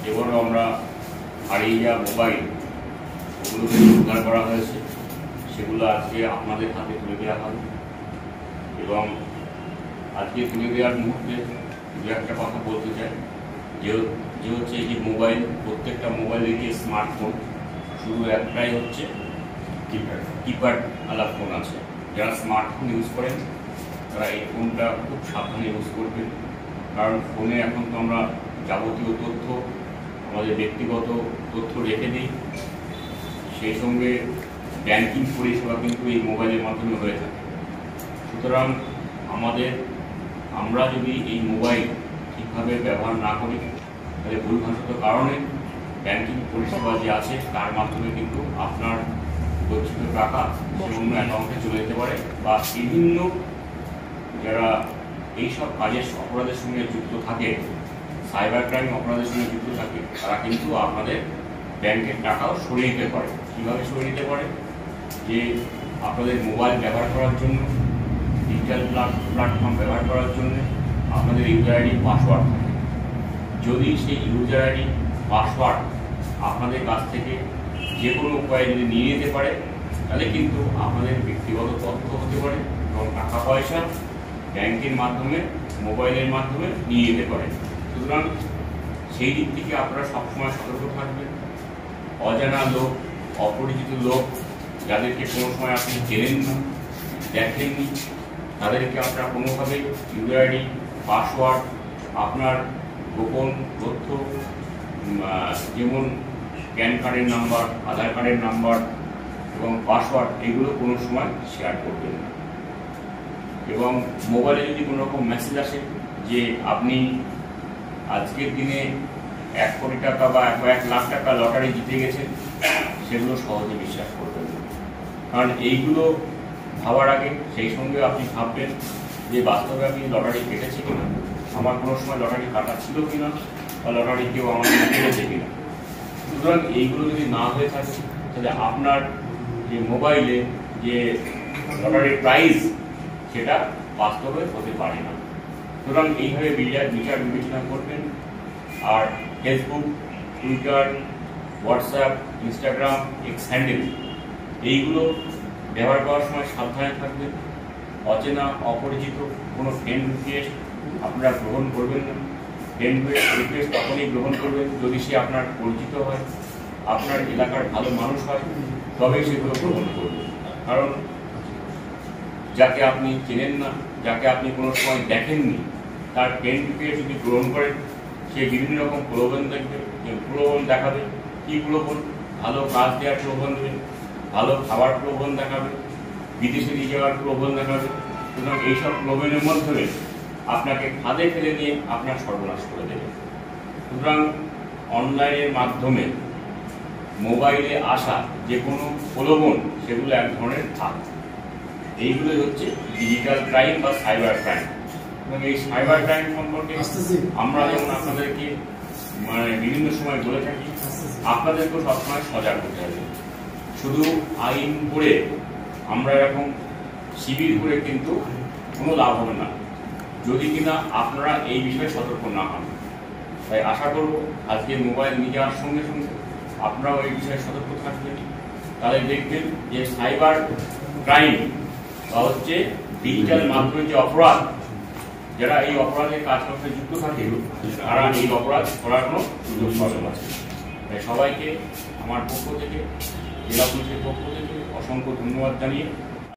এবারও আমরা হারিয়ে যাওয়া মোবাইল ওগুলোকে উদ্ধার করা হয়েছে, সেগুলো আজকে আপনাদের হাতে তুলে দেওয়া হবে। এবং আজকে তুলে দেওয়ার মুহূর্তে দু একটা কথা বলতে চাই, যে হচ্ছে এই যে মোবাইল, প্রত্যেকটা মোবাইলের যে স্মার্টফোন, শুধু একটাই হচ্ছে কিপ্যাড আলা ফোন আছে। যারা স্মার্টফোন ইউজ করেন তারা এই ফোনটা খুব সাবধানে ইউজ করবেন, কারণ ফোনে এখন তো আমরা যাবতীয় তথ্য, আমাদের ব্যক্তিগত তথ্য রেখে দিই, সেই সঙ্গে ব্যাংকিং পরিষেবা কিন্তু এই মোবাইলের মাধ্যমে হয়ে থাকে। সুতরাং আমরা যদি এই মোবাইল ঠিকভাবে ব্যবহার না করি, তাহলে ভুলবশত কারণে ব্যাংকিং পরিষেবা যে আছে তার মাধ্যমে কিন্তু আপনার গচ্ছিত টাকা অন্য অ্যাকাউন্টে চলে যেতে পারে, বা বিভিন্ন যারা এইসব কাজের অপরাধের সঙ্গে যুক্ত থাকে, সাইবার ক্রাইম অপরাধের সঙ্গে যুক্ত থাকে, তারা কিন্তু আপনাদের ব্যাংকের টাকাও সরিয়ে নিতে পারে। কীভাবে সরিয়ে নিতে পারে? যে আপনাদের মোবাইল ব্যবহার করার জন্য, ডিজিটাল প্ল্যাটফর্ম ব্যবহার করার জন্য আপনাদের ইউজার আইডি পাসওয়ার্ড থাকে। যদি সেই ইউজার আইডি পাসওয়ার্ড আপনাদের কাছ থেকে যে কোনো উপায়ে যদি নিয়ে নিতে পারে, তাহলে কিন্তু আপনাদের ব্যক্তিগত তথ্য হতে পারে এবং টাকা পয়সা ব্যাংকের মাধ্যমে, মোবাইলের মাধ্যমে নিয়ে যেতে পারে। সুতরাং সেই দিক থেকে আপনারা সবসময় সতর্ক থাকবেন। অজানা লোক, অপরিচিত লোক, যাদেরকে কোনো সময় আপনি চেনেন না, দেখেননি, তাদেরকে আপনারা কোনোভাবেই ইউজার আইডি, পাসওয়ার্ড, আপনার গোপন তথ্য, যেমন প্যান কার্ডের নাম্বার, আধার কার্ডের নাম্বার এবং পাসওয়ার্ড, এগুলো কোনো সময় শেয়ার করবেন না। এবং মোবাইলে যদি কোনো রকম মেসেজ আসে যে আপনি আজকের দিনে 1 কোটি টাকা বা 1 লাখ টাকা লটারি জিতে গেছেন, সেগুলো সহজে বিশ্বাস করবেন না। কারণ এইগুলো ভাবার আগে সেই সঙ্গে আপনি ভাববেন যে বাস্তবে আমি লটারি কেটেছি কিনা, আমার কোনো সময় লটারি কাটা ছিল কিনা, বা লটারি কেউ আমার কেটেছে কিনা। সুতরাং এইগুলো যদি না হয়ে থাকে, তাহলে আপনার যে মোবাইলে যে লটারির প্রাইজ, সেটা বাস্তবে হতে পারে না। সুতরাং এইভাবে বিচার বিবেচনা করবেন। আর Facebook, Twitter, WhatsApp, Instagram, X handle, এইগুলো ব্যবহার করার সময় সাবধানে থাকবেন। অচেনা, অপরিচিত কোনো ফ্রেন্ড রিকোয়েস্ট আপনারা গ্রহণ করবেন না। ফ্রেন্ড রিকোয়েস্ট তখনই গ্রহণ করবেন যদি সে আপনার পরিচিত হয়, আপনার এলাকার ভালো মানুষ হয়, তবেই সেগুলো গ্রহণ করবেন। কারণ যাকে আপনি চেনেন না, যাকে আপনি কোনো সময় দেখেননি, তার ফ্রেন্ড রিকোয়েস্ট যদি গ্রহণ করেন, সে বিভিন্ন রকম প্রলোভন দেখবে, প্রলোভন দেখাবে। কী প্রলোভন? ভালো কাজ দেওয়ার প্রলোভন দেবে, ভালো খাবার প্রলোভন দেখাবে, বিদেশে নিয়ে যাওয়ার প্রলোভন দেখাবে। সুতরাং এইসব প্রলোভনের মাধ্যমে আপনাকে ফাঁদে ফেলে নিয়ে আপনার সর্বনাশ করে দেবে। সুতরাং অনলাইনের মাধ্যমে মোবাইলে আসা যে কোনো প্রলোভন, সেগুলো এক ধরনের ফাঁদ। এইগুলোই হচ্ছে ডিজিটাল ক্রাইম বা সাইবার ক্রাইম। এবং এই সাইবার ক্রাইম সম্পর্কে আমরা যেমন আপনাদেরকে বিভিন্ন সময় বলে থাকি, আপনাদেরকেও সবসময় সজাগ হতে হবে। শুধু আইন পড়ে আমরা এরকম শিবির করে কিন্তু কোনো লাভ হবে না, যদি কিনা আপনারা এই বিষয়ে সতর্ক না হন। তাই আশা করব আজকে মোবাইল নিয়ে যাওয়ার সঙ্গে সঙ্গে আপনারাও এই বিষয়ে সতর্ক থাকবেন। তাহলে দেখবেন যে সাইবার ক্রাইম বা হচ্ছে ডিজিটাল মাধ্যমে যে অপরাধ, যারা এই অপরাধের কাজকর্মে যুক্ত থাকে, তারা এই অপরাধ করার কোনো সুযোগ পাবে না। তাই সবাইকে আমার পক্ষ থেকে, জেলা পুলিশের পক্ষ থেকে অসংখ্য ধন্যবাদ জানিয়ে